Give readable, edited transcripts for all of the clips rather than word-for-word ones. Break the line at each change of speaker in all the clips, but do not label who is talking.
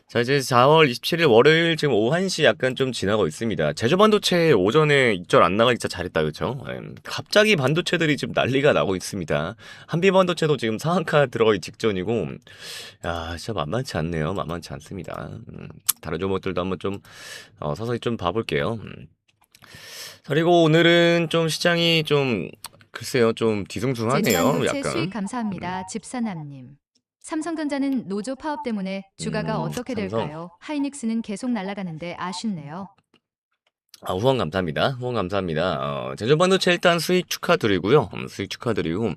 자, 이제 4월 27일 월요일 지금 오후 1시 약간 좀 지나고 있습니다. 제주반도체 오전에 입절 안 나가기 진짜 잘했다, 그쵸? 갑자기 반도체들이 지금 난리가 나고 있습니다. 한비반도체도 지금 상한가 들어가기 직전이고, 야, 진짜 만만치 않네요. 만만치 않습니다. 다른 종목들도 한번 좀, 서서히 좀 봐볼게요. 그리고 오늘은 좀 시장이 좀, 글쎄요, 좀 뒤숭숭하네요.
제주반도체 수익
약간.
감사합니다. 집사남님. 삼성전자는 노조 파업 때문에 주가가 어떻게
삼성.
될까요? 하이닉스는 계속 날아가는데 아쉽네요.
후원 감사합니다. 후원 감사합니다. 제주반도체 일단 수익 축하드리고요. 수익 축하드리고,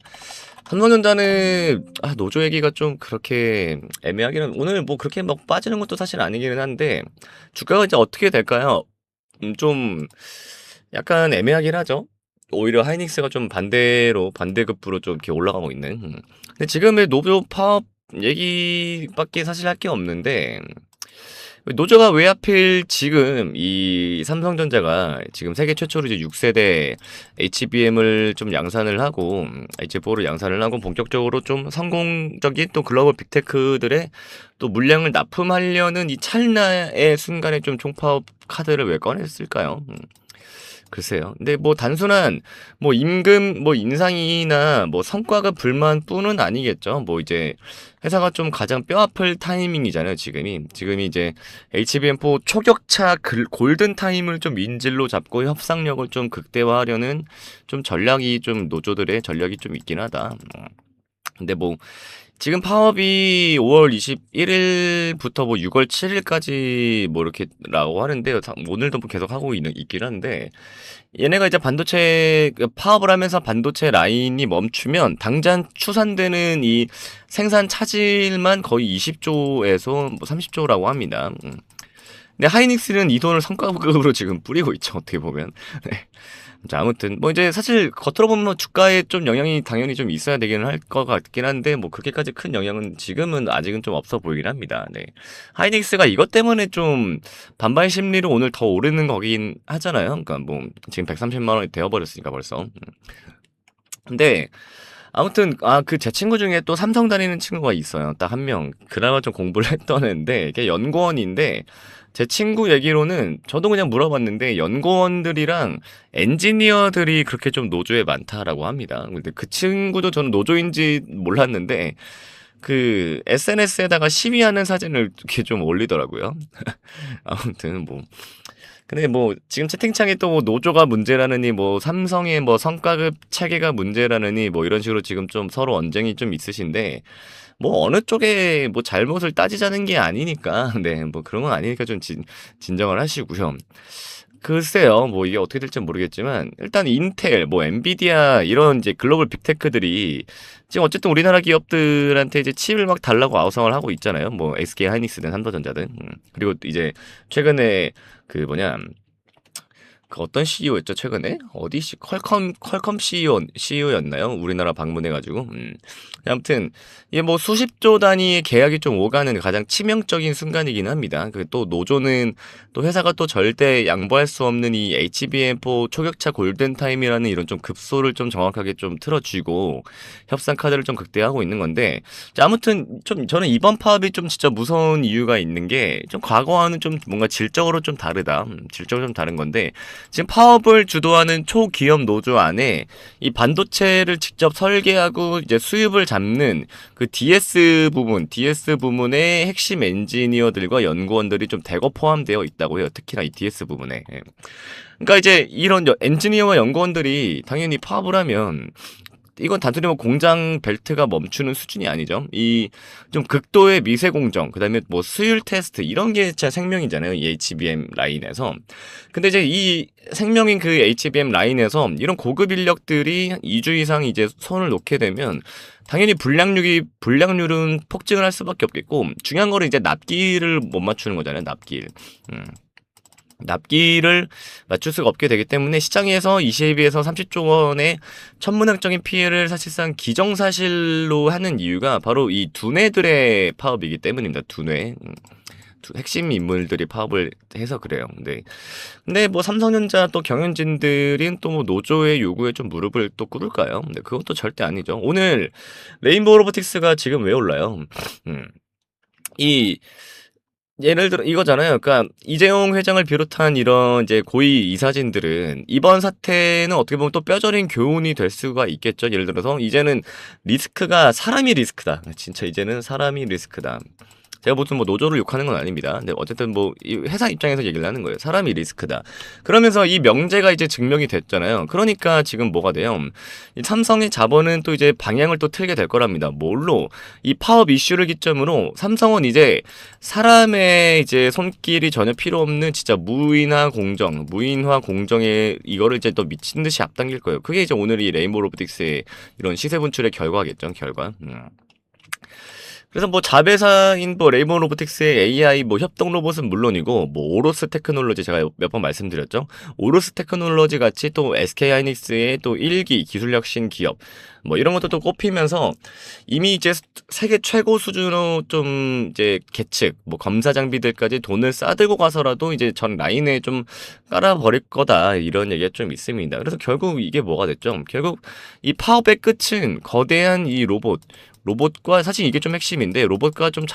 삼성전자는, 노조 얘기가 좀 그렇게 애매하기는, 오늘 뭐 그렇게 막 빠지는 것도 사실 아니기는 한데, 주가가 이제 어떻게 될까요? 좀, 약간 애매하긴 하죠. 오히려 하이닉스가 좀 반대급부로 좀 이렇게 올라가고 있는. 근데 지금의 노조 파업 얘기밖에 사실 할 게 없는데, 노조가 왜 하필 지금 이 삼성전자가 지금 세계 최초로 이제 6세대 HBM을 좀 양산을 하고 H4를 양산을 하고 본격적으로 좀 성공적인 또 글로벌 빅테크들의 또 물량을 납품하려는 이 찰나의 순간에 좀 총파업 카드를 왜 꺼냈을까요? 글쎄요. 근데 뭐 단순한 뭐 임금 뭐 인상이나 뭐 성과가 불만뿐은 아니겠죠. 뭐 이제 회사가 좀 가장 뼈아플 타이밍이잖아요. 지금이 이제 HBM4 초격차 골든 타임을 좀 인질로 잡고 협상력을 좀 극대화하려는 좀 전략이 좀 노조들의 전략이 좀 있긴 하다. 근데 뭐 지금 파업이 5월 21일부터 뭐 6월 7일까지 뭐 이렇게라고 하는데 오늘도 뭐 계속 하고 있긴 한데 얘네가 이제 반도체 파업을 하면서 반도체 라인이 멈추면 당장 추산되는 이 생산 차질만 거의 20조에서 뭐 30조라고 합니다. 근데 하이닉스는 이 돈을 성과급으로 지금 뿌리고 있죠. 어떻게 보면. 네. 자, 아무튼 뭐 이제 사실 겉으로 보면 뭐 주가에 좀 영향이 당연히 좀 있어야 되기는 할 것 같긴 한데 뭐 그렇게까지 큰 영향은 지금은 아직은 좀 없어 보이긴 합니다. 네. 하이닉스가 이것 때문에 좀 반발 심리로 오늘 더 오르는 거긴 하잖아요. 그러니까 뭐 지금 130만 원이 되어버렸으니까 벌써. 근데 아무튼 그 제 친구 중에 또 삼성 다니는 친구가 있어요. 딱 한 명. 그나마 좀 공부를 했던 애인데 이게 연구원인데 제 친구 얘기로는 저도 그냥 물어봤는데 연구원들이랑 엔지니어들이 그렇게 좀 노조에 많다라고 합니다. 근데 그 친구도 저는 노조인지 몰랐는데 그 SNS에다가 시위하는 사진을 이렇게 좀 올리더라고요. 아무튼 뭐 근데 뭐 지금 채팅창에 또 뭐 노조가 문제라느니 뭐 삼성의 뭐 성과급 체계가 문제라느니 뭐 이런 식으로 지금 좀 서로 언쟁이 좀 있으신데 뭐 어느 쪽에 뭐 잘못을 따지자는 게 아니니까 네 뭐 그런 건 아니니까 좀 진정을 하시고요. 글쎄요 뭐 이게 어떻게 될지 모르겠지만 일단 인텔 뭐 엔비디아 이런 이제 글로벌 빅테크들이 지금 어쨌든 우리나라 기업들한테 이제 칩을 막 달라고 아우성을 하고 있잖아요. 뭐 SK 하이닉스든 삼성전자든 그리고 이제 최근에 그 뭐냐 그 어떤 CEO였죠 최근에 어디 퀄컴 CEO였나요? 우리나라 방문해가지고 아무튼 이게 뭐 수십조 단위의 계약이 좀 오가는 가장 치명적인 순간이긴 합니다. 그 또 노조는 또 회사가 또 절대 양보할 수 없는 이 HBM4 초격차 골든 타임이라는 이런 좀 급소를 좀 정확하게 좀 틀어쥐고 협상 카드를 좀 극대화하고 있는 건데 자, 아무튼 좀 저는 이번 파업이 좀 진짜 무서운 이유가 있는 게 좀 과거와는 좀 뭔가 질적으로 좀 다르다. 질적으로 좀 다른 건데 지금 파업을 주도하는 초기업 노조 안에 이 반도체를 직접 설계하고 이제 수입을 잡는 그 DS 부문의 핵심 엔지니어들과 연구원들이 좀 대거 포함되어 있다고 해요. 특히나 이 DS 부분에. 예. 그러니까 이제 이런 엔지니어와 연구원들이 당연히 파업을 하면 이건 단순히 뭐 공장 벨트가 멈추는 수준이 아니죠. 이 좀 극도의 미세 공정, 그다음에 뭐 수율 테스트 이런 게 진짜 생명이잖아요. 이 HBM 라인에서. 근데 이제 이 생명인 그 HBM 라인에서 이런 고급 인력들이 2주 이상 이제 손을 놓게 되면 당연히 불량률은 폭증을 할 수밖에 없겠고 중요한 거는 이제 납기를 못 맞추는 거잖아요. 납기. 납기를 맞출 수가 없게 되기 때문에 시장에서 22에서 30조 원의 천문학적인 피해를 사실상 기정사실로 하는 이유가 바로 이 두뇌들의 파업이기 때문입니다. 두뇌. 핵심 인물들이 파업을 해서 그래요. 근데 뭐 삼성전자 또 경영진들은 또 뭐 노조의 요구에 좀 무릎을 또 꿇을까요? 근데 그것도 절대 아니죠. 오늘 레인보우 로보틱스가 지금 왜 올라요? 음. 이 예를 들어 이거잖아요. 그러니까 이재용 회장을 비롯한 이런 이제 고위 이사진들은 이번 사태는 어떻게 보면 또 뼈저린 교훈이 될 수가 있겠죠. 예를 들어서 이제는 리스크가 사람이 리스크다. 진짜 이제는 사람이 리스크다. 제가 무슨 뭐 노조를 욕하는 건 아닙니다. 근데 어쨌든 뭐 이 회사 입장에서 얘기를 하는 거예요. 사람이 리스크다. 그러면서 이 명제가 이제 증명이 됐잖아요. 그러니까 지금 뭐가 돼요? 이 삼성의 자본은 또 이제 방향을 또 틀게 될 거랍니다. 뭘로? 이 파업 이슈를 기점으로 삼성은 이제 사람의 이제 손길이 전혀 필요 없는 진짜 무인화 공정에 이거를 이제 또 미친 듯이 앞당길 거예요. 그게 이제 오늘 이 레인보우 로보틱스의 이런 시세 분출의 결과겠죠. 결과. 그래서 뭐 자회사인 뭐 레이먼 로보틱스의 AI 뭐 협동 로봇은 물론이고 뭐 오로스 테크놀로지 제가 몇 번 말씀드렸죠. 오로스 테크놀로지 같이 또 SK 하이닉스의 또 1기 기술 혁신 기업 뭐 이런 것도 또 꼽히면서 이미 이제 세계 최고 수준으로 좀 이제 계측 뭐 검사 장비들까지 돈을 싸들고 가서라도 이제 전 라인에 좀 깔아버릴 거다 이런 얘기가 좀 있습니다. 그래서 결국 이게 뭐가 됐죠? 결국 이 파업의 끝은 거대한 이 로봇과 사실 이게 좀 핵심인데 로봇과 좀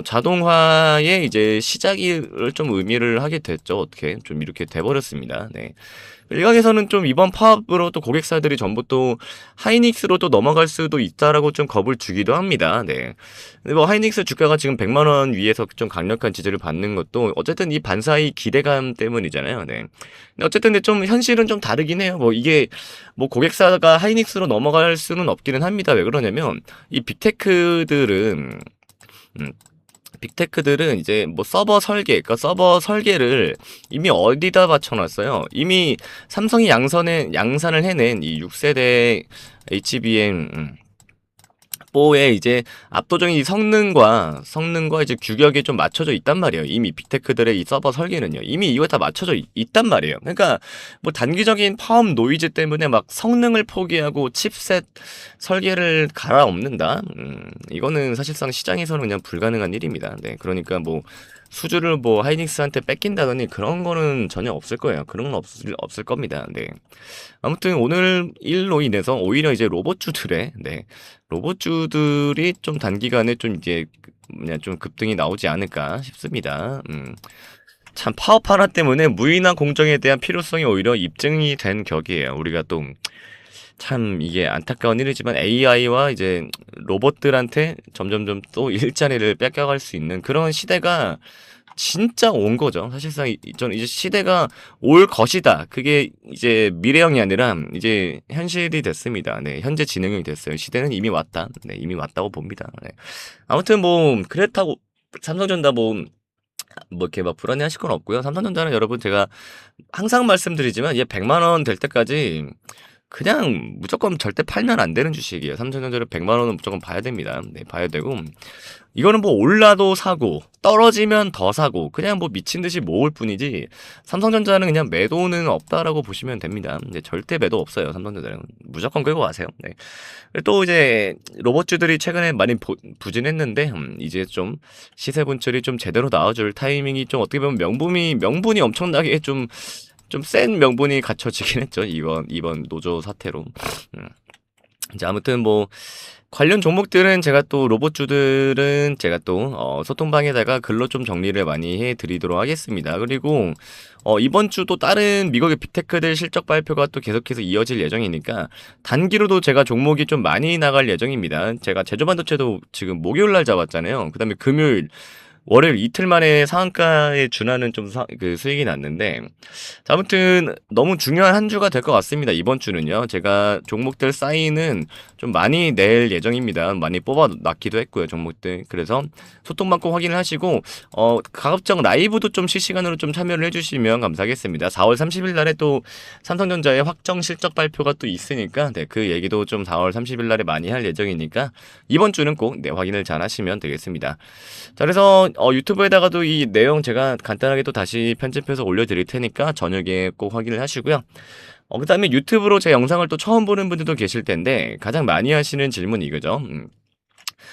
자동화의 이제 시작을 좀 의미를 하게 됐죠. 어떻게 좀 이렇게 돼버렸습니다. 네. 일각에서는 좀 이번 파업으로 또 고객사들이 전부 또 하이닉스로 또 넘어갈 수도 있다라고 좀 겁을 주기도 합니다. 네. 근데 뭐 하이닉스 주가가 지금 100만 원 위에서 좀 강력한 지지를 받는 것도 어쨌든 이 반사의 기대감 때문이잖아요. 네. 근데 어쨌든 근데 좀 현실은 좀 다르긴 해요. 뭐 이게 뭐 고객사가 하이닉스로 넘어갈 수는 없기는 합니다. 왜 그러냐면 이 빅테크들은 이제 뭐 그러니까 서버 설계를 이미 어디다 받쳐놨어요. 이미 삼성이 양산을 해낸 이 6세대 HBM 4의 이제 압도적인 이 성능과 이제 규격이 좀 맞춰져 있단 말이에요. 이미 빅테크들의 이 서버 설계는요. 이미 이거 다 맞춰져 있단 말이에요. 그러니까 뭐 단기적인 파업 노이즈 때문에 막 성능을 포기하고 칩셋 설계를 갈아엎는다. 이거는 사실상 시장에서는 그냥 불가능한 일입니다. 네, 그러니까 뭐 수주를 뭐 하이닉스한테 뺏긴다더니 그런 거는 전혀 없을 거예요. 그런 건 없을 겁니다. 네. 아무튼 오늘 일로 인해서 오히려 이제 로봇주들이 좀 단기간에 좀 이제 그냥 좀 급등이 나오지 않을까 싶습니다. 참 파업 하나 때문에 무인화 공정에 대한 필요성이 오히려 입증이 된 격이에요. 우리가 또 참 이게 안타까운 일이지만 AI와 이제 로봇들한테 점점점 또 일자리를 뺏겨갈 수 있는 그런 시대가 진짜 온 거죠. 사실상 저는 이제 시대가 올 것이다. 그게 이제 미래형이 아니라 이제 현실이 됐습니다. 네, 현재 진행형이 됐어요. 시대는 이미 왔다. 네, 이미 왔다고 봅니다. 네. 아무튼 뭐 그렇다고 삼성전자 뭐 이렇게 막 불안해하실 건 없고요. 삼성전자는 여러분 제가 항상 말씀드리지만 얘 100만 원 될 때까지 그냥 무조건 절대 팔면 안 되는 주식이에요. 삼성전자를 100만 원은 무조건 봐야 됩니다. 네, 봐야 되고 이거는 뭐 올라도 사고 떨어지면 더 사고 그냥 뭐 미친 듯이 모을 뿐이지 삼성전자는 그냥 매도는 없다라고 보시면 됩니다. 근데 절대 매도 없어요. 삼성전자는 무조건 끌고 가세요. 네. 또 이제 로봇주들이 최근에 많이 부진했는데 이제 좀 시세 분출이 좀 제대로 나와줄 타이밍이 좀 어떻게 보면 명분이 엄청나게 좀 센 명분이 갖춰지긴 했죠. 이번 노조 사태로. 이제 아무튼 뭐 관련 종목들은 로봇주들은 제가 또 소통방에다가 글로 좀 정리를 많이 해드리도록 하겠습니다. 그리고 이번 주도 다른 미국의 빅테크들 실적 발표가 또 계속해서 이어질 예정이니까 단기로도 제가 종목이 좀 많이 나갈 예정입니다. 제가 제조반도체도 지금 목요일날 잡았잖아요. 그 다음에 금요일 월요일 이틀 만에 상한가에 준하는 좀 그 수익이 났는데 자, 아무튼 너무 중요한 한 주가 될 것 같습니다. 이번 주는요. 제가 종목들 사인은 좀 많이 낼 예정입니다. 많이 뽑아 놨기도 했고요. 종목들. 그래서 소통방 꼭 확인을 하시고 가급적 라이브도 좀 실시간으로 좀 참여를 해주시면 감사하겠습니다. 4월 30일 날에 또 삼성전자의 확정 실적 발표가 또 있으니까 네, 그 얘기도 좀 4월 30일 날에 많이 할 예정이니까 이번 주는 꼭 네, 확인을 잘 하시면 되겠습니다. 자, 그래서 유튜브에다가도 이 내용 제가 간단하게 또 다시 편집해서 올려드릴 테니까 저녁에 꼭 확인을 하시고요. 그 다음에 유튜브로 제 영상을 또 처음 보는 분들도 계실 텐데 가장 많이 하시는 질문이 이거죠.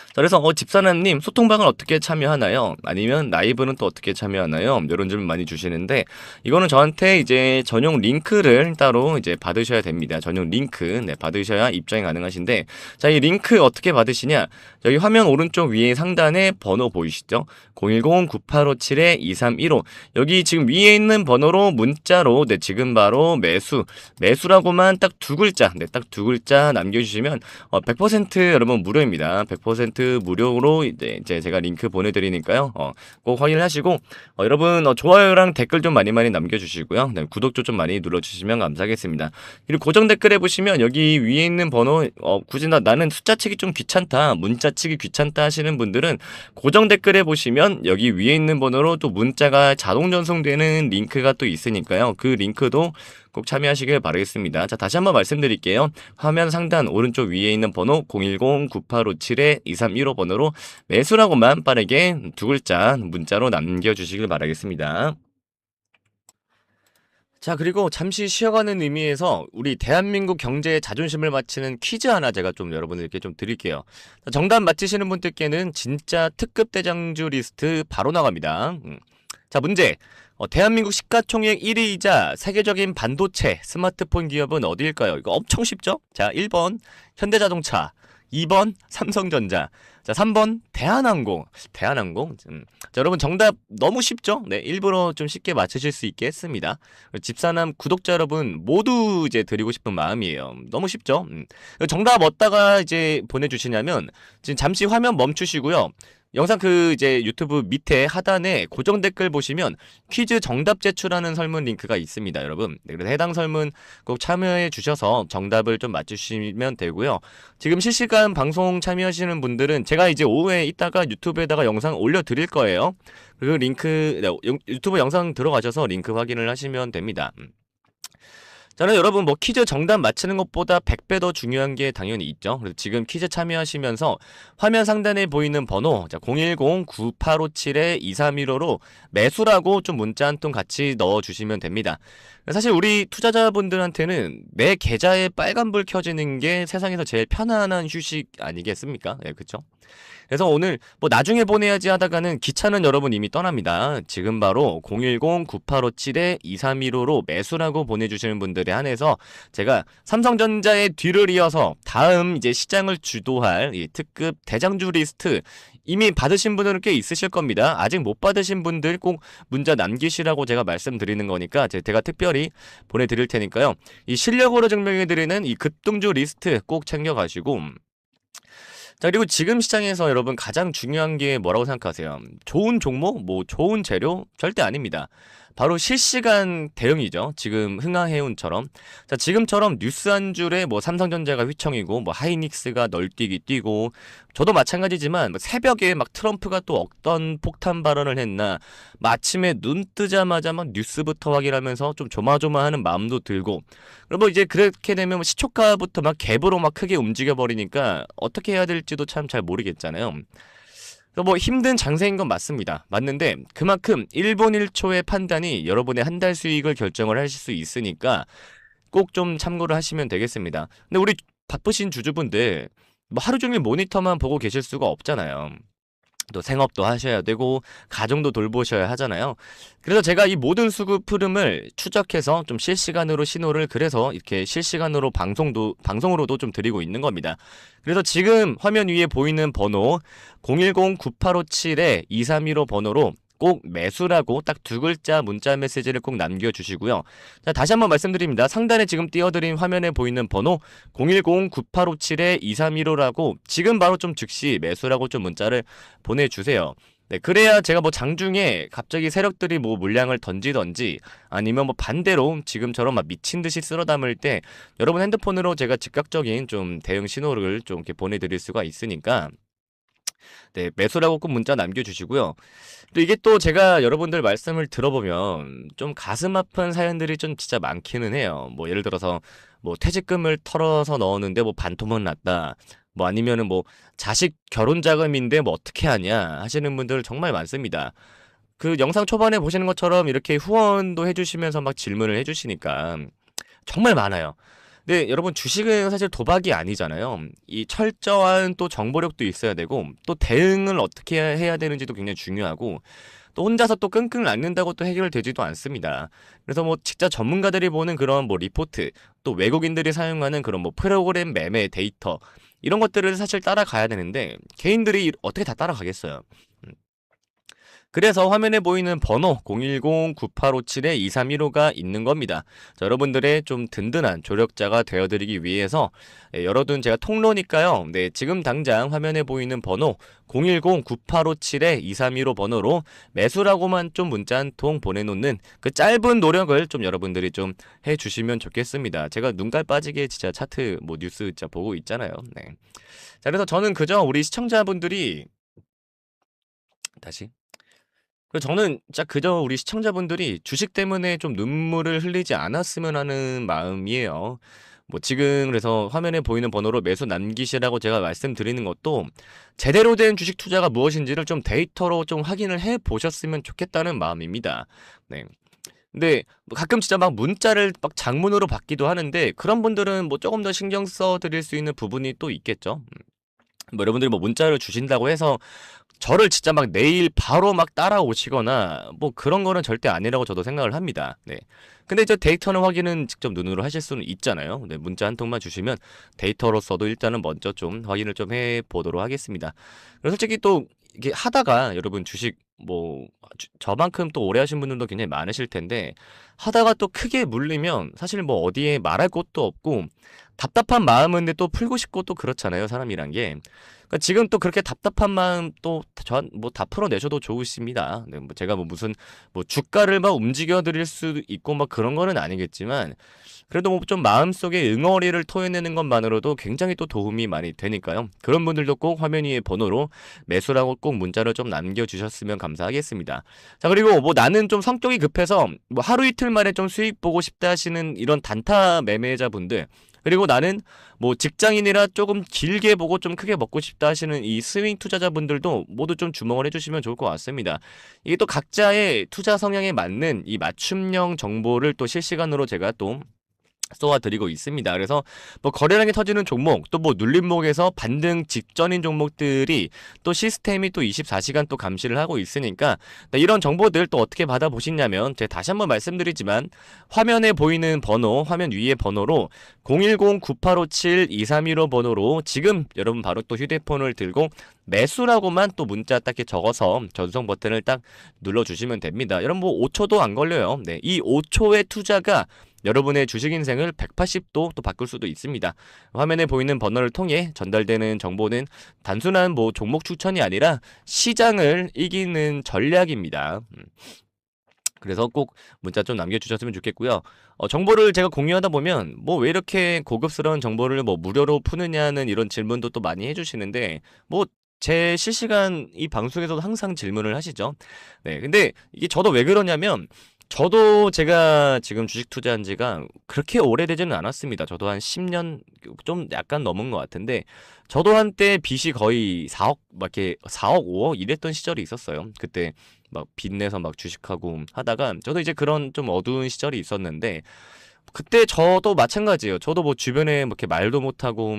자, 그래서 집사람님 소통방을 어떻게 참여하나요? 아니면 라이브는 또 어떻게 참여하나요? 이런 질문 많이 주시는데 이거는 저한테 이제 전용 링크를 따로 이제 받으셔야 됩니다. 전용 링크 네, 받으셔야 입장이 가능하신데 자, 이 링크 어떻게 받으시냐? 여기 화면 오른쪽 위에 상단에 번호 보이시죠? 010-9857-2315 여기 지금 위에 있는 번호로 문자로 네, 지금 바로 매수라고만 딱 두 글자 네, 딱 두 글자 남겨주시면 100% 여러분 무료입니다. 100% 무료로 이제 제가 링크 보내드리니까요. 꼭 확인을 하시고 여러분 좋아요랑 댓글 좀 많이 남겨주시고요. 네, 구독도 좀 많이 눌러주시면 감사하겠습니다. 그리고 고정 댓글에 보시면 여기 위에 있는 번호 굳이 나는 숫자 치기 좀 귀찮다, 문자 치기 귀찮다 하시는 분들은 고정 댓글에 보시면 여기 위에 있는 번호로 또 문자가 자동 전송되는 링크가 또 있으니까요. 그 링크도 꼭 참여하시길 바라겠습니다. 자, 다시 한번 말씀드릴게요. 화면 상단 오른쪽 위에 있는 번호 010-9857-2315 번호로 매수라고만 빠르게 두 글자 문자로 남겨주시길 바라겠습니다. 자, 그리고 잠시 쉬어가는 의미에서 우리 대한민국 경제의 자존심을 맞추는 퀴즈 하나 제가 좀 여러분들께 좀 드릴게요. 자, 정답 맞히시는 분들께는 진짜 특급 대장주 리스트 바로 나갑니다. 자, 문제. 대한민국 시가총액 1위이자 세계적인 반도체, 스마트폰 기업은 어디일까요? 이거 엄청 쉽죠? 자, 1번 현대자동차, 2번 삼성전자, 자, 3번 대한항공. 자, 여러분 정답 너무 쉽죠? 네, 일부러 좀 쉽게 맞추실 수 있게 했습니다. 집사남 구독자 여러분 모두 이제 드리고 싶은 마음이에요. 너무 쉽죠? 정답 어디다가 이제 보내주시냐면 지금 잠시 화면 멈추시고요. 영상 이제 유튜브 밑에 하단에 고정 댓글 보시면 퀴즈 정답 제출하는 설문 링크가 있습니다, 여러분. 네, 그래서 해당 설문 꼭 참여해 주셔서 정답을 좀 맞추시면 되고요. 지금 실시간 방송 참여하시는 분들은 제가 이제 오후에 이따가 유튜브에다가 영상 올려드릴 거예요. 그 링크, 유튜브 영상 들어가셔서 링크 확인을 하시면 됩니다. 저는 여러분 퀴즈 정답 맞히는 것보다 100배 더 중요한 게 당연히 있죠. 그래서 지금 퀴즈 참여하시면서 화면 상단에 보이는 번호 010-9857-2315로 매수라고 좀 문자 한 통 같이 넣어주시면 됩니다. 사실 우리 투자자분들한테는 내 계좌에 빨간불 켜지는 게 세상에서 제일 편안한 휴식 아니겠습니까? 네, 그쵸? 그래서 오늘 나중에 보내야지 하다가는 기차는 여러분 이미 떠납니다. 지금 바로 010-9857-2315로 매수라고 보내주시는 분들에 한해서 제가 삼성전자의 뒤를 이어서 다음 이제 시장을 주도할 이 특급 대장주 리스트 이미 받으신 분들은 꽤 있으실 겁니다. 아직 못 받으신 분들 꼭 문자 남기시라고 제가 말씀드리는 거니까 제가 특별히 보내드릴 테니까요. 이 실력으로 증명해드리는 이 급등주 리스트 꼭 챙겨가시고 자, 그리고 지금 시장에서 여러분 가장 중요한 게 뭐라고 생각하세요? 좋은 종목? 좋은 재료? 절대 아닙니다. 바로 실시간 대응이죠. 지금 흥하해운처럼. 자, 지금처럼 뉴스 한 줄에 삼성전자가 휘청이고 하이닉스가 널뛰기 뛰고 저도 마찬가지지만 새벽에 트럼프가 또 어떤 폭탄 발언을 했나 아침에 눈 뜨자마자 뉴스부터 확인하면서 좀 조마조마하는 마음도 들고 그리고 이제 그렇게 되면 시초가부터 갭으로 크게 움직여 버리니까 어떻게 해야 될지도 참 잘 모르겠잖아요. 그래서 힘든 장세인 건 맞습니다. 맞는데 그만큼 1분 1초의 판단이 여러분의 한 달 수익을 결정을 하실 수 있으니까 꼭 좀 참고를 하시면 되겠습니다. 근데 우리 바쁘신 주주분들 하루 종일 모니터만 보고 계실 수가 없잖아요. 또 생업도 하셔야 되고 가정도 돌보셔야 하잖아요. 그래서 제가 이 모든 수급 흐름을 추적해서 좀 실시간으로 신호를 그래서 이렇게 실시간으로 방송으로도 좀 드리고 있는 겁니다. 그래서 지금 화면 위에 보이는 번호 010-9857-2315 번호로 꼭 매수라고 딱 두 글자 문자 메시지를 꼭 남겨주시고요. 자, 다시 한번 말씀드립니다. 상단에 지금 띄워드린 화면에 보이는 번호 010-9857-2315라고 지금 바로 좀 즉시 매수라고 좀 문자를 보내주세요. 네, 그래야 제가 장중에 갑자기 세력들이 물량을 던지던지 아니면 반대로 지금처럼 미친 듯이 쓸어 담을 때 여러분 핸드폰으로 제가 즉각적인 좀 대응 신호를 좀 이렇게 보내드릴 수가 있으니까 네, 매수라고 꼭 문자 남겨주시고요. 또 이게 또 제가 여러분들 말씀을 들어보면 좀 가슴 아픈 사연들이 좀 진짜 많기는 해요. 예를 들어서 퇴직금을 털어서 넣었는데 반토막 났다. 아니면은 자식 결혼 자금인데 어떻게 하냐 하시는 분들 정말 많습니다. 그 영상 초반에 보시는 것처럼 이렇게 후원도 해주시면서 질문을 해주시니까 정말 많아요. 근데 여러분 주식은 사실 도박이 아니잖아요. 이 철저한 또 정보력도 있어야 되고 또 대응을 어떻게 해야 되는지도 굉장히 중요하고 또 혼자서 또 끙끙 앓는다고 또 해결되지도 않습니다. 그래서 뭐 진짜 전문가들이 보는 그런 뭐 리포트 또 외국인들이 사용하는 그런 뭐 프로그램 매매 데이터 이런 것들을 사실 따라가야 되는데 개인들이 어떻게 다 따라가겠어요. 그래서 화면에 보이는 번호 010-9857-2315가 있는 겁니다. 자, 여러분들의 좀 든든한 조력자가 되어드리기 위해서 열어둔 제가 통로니까요. 네, 지금 당장 화면에 보이는 번호 010-9857-2315 번호로 매수라고만 좀 문자 한 통 보내놓는 그 짧은 노력을 좀 여러분들이 좀 해주시면 좋겠습니다. 제가 눈깔 빠지게 진짜 차트 뭐 뉴스 진짜 보고 있잖아요. 네. 자, 그래서 저는 그저 우리 시청자분들이 다시 그래서 저는 진짜 그저 우리 시청자분들이 주식 때문에 좀 눈물을 흘리지 않았으면 하는 마음이에요. 뭐 지금 그래서 화면에 보이는 번호로 매수 남기시라고 제가 말씀드리는 것도 제대로 된 주식 투자가 무엇인지를 좀 데이터로 좀 확인을 해 보셨으면 좋겠다는 마음입니다. 네. 근데 뭐 가끔 진짜 막 문자를 막 장문으로 받기도 하는데 그런 분들은 뭐 조금 더 신경 써 드릴 수 있는 부분이 또 있겠죠. 뭐 여러분들이 뭐 문자를 주신다고 해서 저를 진짜 막 내일 바로 막 따라오시거나 뭐 그런 거는 절대 아니라고 저도 생각을 합니다. 네. 근데 이제 데이터는 확인은 직접 눈으로 하실 수는 있잖아요. 네, 문자 한 통만 주시면 데이터로서도 일단은 먼저 좀 확인을 좀 해보도록 하겠습니다. 그리고 솔직히 또 이게 하다가 여러분 주식 뭐 저만큼 또 오래 하신 분들도 굉장히 많으실 텐데 하다가 또 크게 물리면 사실 뭐 어디에 말할 곳도 없고 답답한 마음은 근데 또 풀고 싶고 또 그렇잖아요, 사람이란 게. 그러니까 지금 또 그렇게 답답한 마음 또 전 뭐 다 풀어내셔도 좋으십니다. 네, 뭐 제가 뭐 무슨 뭐 주가를 막 움직여 드릴 수 있고 막 그런 거는 아니겠지만 그래도 뭐 좀 마음속에 응어리를 토해내는 것만으로도 굉장히 또 도움이 많이 되니까요. 그런 분들도 꼭 화면 위에 번호로 매수라고 꼭 문자를 좀 남겨주셨으면 감사하겠습니다. 자, 그리고 뭐 나는 좀 성격이 급해서 뭐 하루 이틀 만에 좀 수익 보고 싶다 하시는 이런 단타 매매자분들 그리고 나는 뭐 직장인이라 조금 길게 보고 좀 크게 먹고 싶다 하시는 이 스윙 투자자분들도 모두 좀 주목을 해주시면 좋을 것 같습니다. 이게 또 각자의 투자 성향에 맞는 이 맞춤형 정보를 또 실시간으로 제가 또 쏘아드리고 있습니다. 그래서 뭐 거래량이 터지는 종목 또 뭐 눌림목에서 반등 직전인 종목들이 또 시스템이 또 24시간 또 감시를 하고 있으니까 이런 정보들 또 어떻게 받아보시냐면 제가 다시 한번 말씀드리지만 화면에 보이는 번호 화면 위에 번호로 010-9857-2315 번호로 지금 여러분 바로 또 휴대폰을 들고 매수라고만 또 문자 딱히 적어서 전송 버튼을 딱 눌러주시면 됩니다. 여러분 뭐 5초도 안 걸려요. 네, 이 5초의 투자가 여러분의 주식 인생을 180도 또 바꿀 수도 있습니다. 화면에 보이는 번호를 통해 전달되는 정보는 단순한 뭐 종목 추천이 아니라 시장을 이기는 전략입니다. 그래서 꼭 문자 좀 남겨주셨으면 좋겠고요. 정보를 제가 공유하다 보면 뭐 왜 이렇게 고급스러운 정보를 뭐 무료로 푸느냐는 이런 질문도 또 많이 해주시는데 뭐 제 실시간 이 방송에서도 항상 질문을 하시죠. 네, 근데 이게 저도 왜 그러냐면 저도 제가 지금 주식 투자한 지가 그렇게 오래되지는 않았습니다. 저도 한 10년 좀 약간 넘은 것 같은데 저도 한때 빚이 거의 4억 막 이렇게 4억 5억 이랬던 시절이 있었어요. 그때 막 빚내서 막 주식하고 하다가 저도 이제 그런 좀 어두운 시절이 있었는데 그때 저도 마찬가지예요. 저도 뭐 주변에 뭐 이렇게 말도 못하고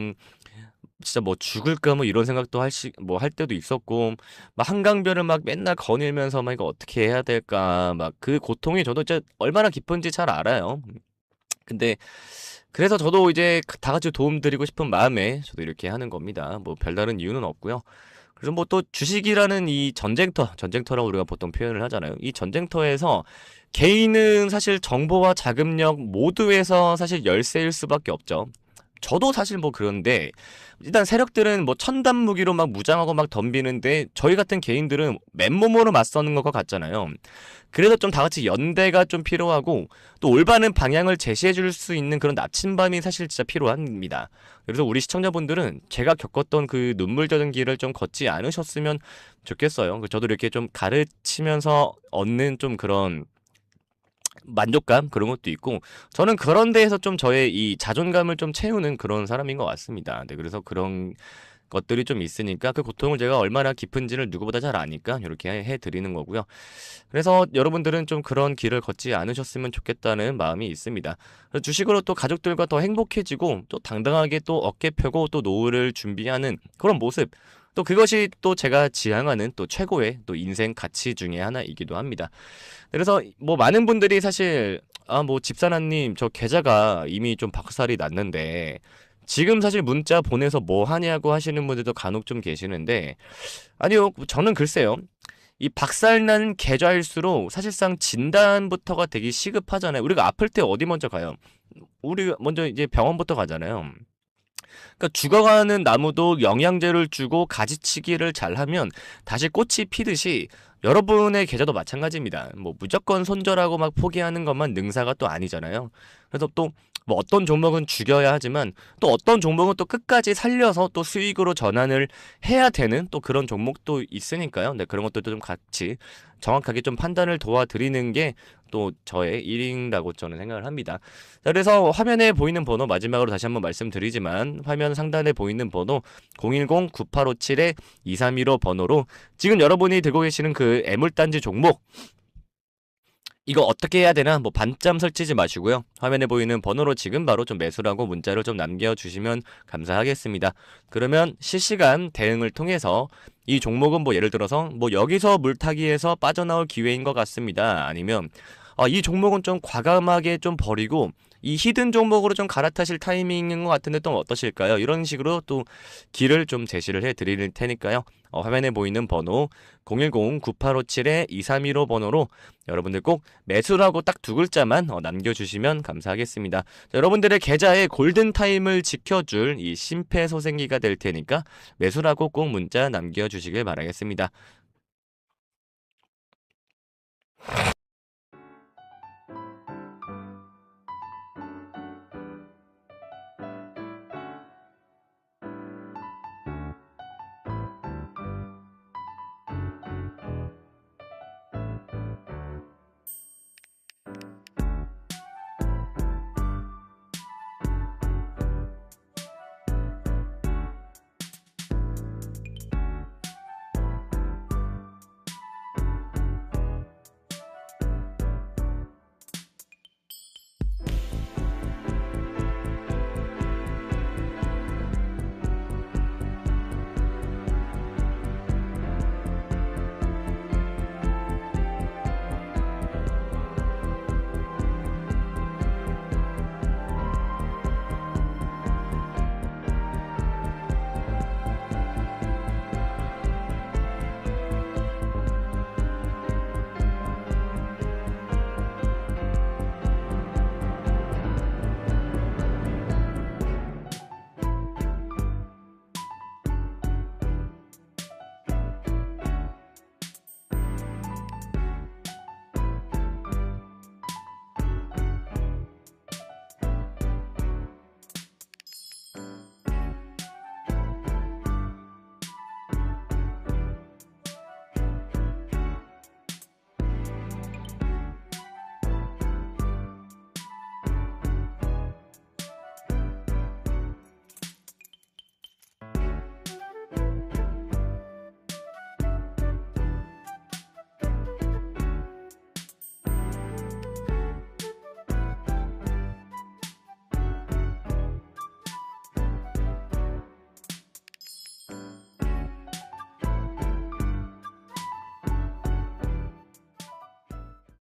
진짜 뭐 죽을까 뭐 이런 생각도 뭐 할 때도 있었고 막 한강변을 막 맨날 거닐면서 막 이거 어떻게 해야 될까 막 그 고통이 저도 진짜 얼마나 깊은지 잘 알아요. 근데 그래서 저도 이제 다 같이 도움드리고 싶은 마음에 저도 이렇게 하는 겁니다. 뭐 별다른 이유는 없고요. 그래서 뭐 또 주식이라는 이 전쟁터라고 우리가 보통 표현을 하잖아요. 이 전쟁터에서 개인은 사실 정보와 자금력 모두에서 사실 열세일 수밖에 없죠. 저도 사실 뭐 그런데 일단 세력들은 뭐 첨단 무기로 막 무장하고 막 덤비는데 저희 같은 개인들은 맨몸으로 맞서는 것과 같잖아요. 그래서 좀 다 같이 연대가 좀 필요하고 또 올바른 방향을 제시해 줄 수 있는 그런 나침반이 사실 진짜 필요합니다. 그래서 우리 시청자분들은 제가 겪었던 그 눈물 젖은 길을 좀 걷지 않으셨으면 좋겠어요. 저도 이렇게 좀 가르치면서 얻는 좀 그런 만족감 그런 것도 있고 저는 그런 데에서 좀 저의 이 자존감을 좀 채우는 그런 사람인 것 같습니다. 네, 그래서 그런 것들이 좀 있으니까 그 고통을 제가 얼마나 깊은지를 누구보다 잘 아니까 이렇게 해드리는 거고요. 그래서 여러분들은 좀 그런 길을 걷지 않으셨으면 좋겠다는 마음이 있습니다. 그래서 주식으로 또 가족들과 더 행복해지고 또 당당하게 또 어깨 펴고 또 노후를 준비하는 그런 모습, 또 그것이 또 제가 지향하는 또 최고의 또 인생 가치 중에 하나이기도 합니다. 그래서 뭐 많은 분들이 사실 뭐 집사나님 저 계좌가 이미 좀 박살이 났는데 지금 사실 문자 보내서 뭐 하냐고 하시는 분들도 간혹 좀 계시는데, 아니요, 저는 글쎄요, 이 박살난 계좌일수록 사실상 진단부터가 되게 시급하잖아요. 우리가 아플 때 어디 먼저 가요? 우리 먼저 이제 병원부터 가잖아요. 그러니까 죽어가는 나무도 영양제를 주고 가지치기를 잘하면 다시 꽃이 피듯이 여러분의 계좌도 마찬가지입니다. 뭐 무조건 손절하고 막 포기하는 것만 능사가 또 아니잖아요. 그래서 또 뭐 어떤 종목은 죽여야 하지만 또 어떤 종목은 또 끝까지 살려서 또 수익으로 전환을 해야 되는 또 그런 종목도 있으니까요. 네, 그런 것들도 좀 같이 정확하게 좀 판단을 도와드리는 게 또 저의 일인다고 저는 생각을 합니다. 자, 그래서 화면에 보이는 번호 마지막으로 다시 한번 말씀드리지만 화면 상단에 보이는 번호 010-9857-2315 번호로 지금 여러분이 들고 계시는 그 애물단지 종목 이거 어떻게 해야 되나 뭐 반점 설치지 마시고요. 화면에 보이는 번호로 지금 바로 좀 매수라고 문자를 좀 남겨주시면 감사하겠습니다. 그러면 실시간 대응을 통해서 이 종목은 뭐 예를 들어서 뭐 여기서 물타기에서 빠져나올 기회인 것 같습니다. 아니면 이 종목은 좀 과감하게 좀 버리고 이 히든 종목으로 좀 갈아타실 타이밍인 것 같은데 또 어떠실까요? 이런 식으로 또 길을 좀 제시를 해드릴 테니까요. 화면에 보이는 번호 010-9857-2315 번호로 여러분들 꼭 매수라고 딱 두 글자만 남겨주시면 감사하겠습니다. 자, 여러분들의 계좌의 골든타임을 지켜줄 이 심폐소생기가 될 테니까 매수라고 꼭 문자 남겨주시길 바라겠습니다.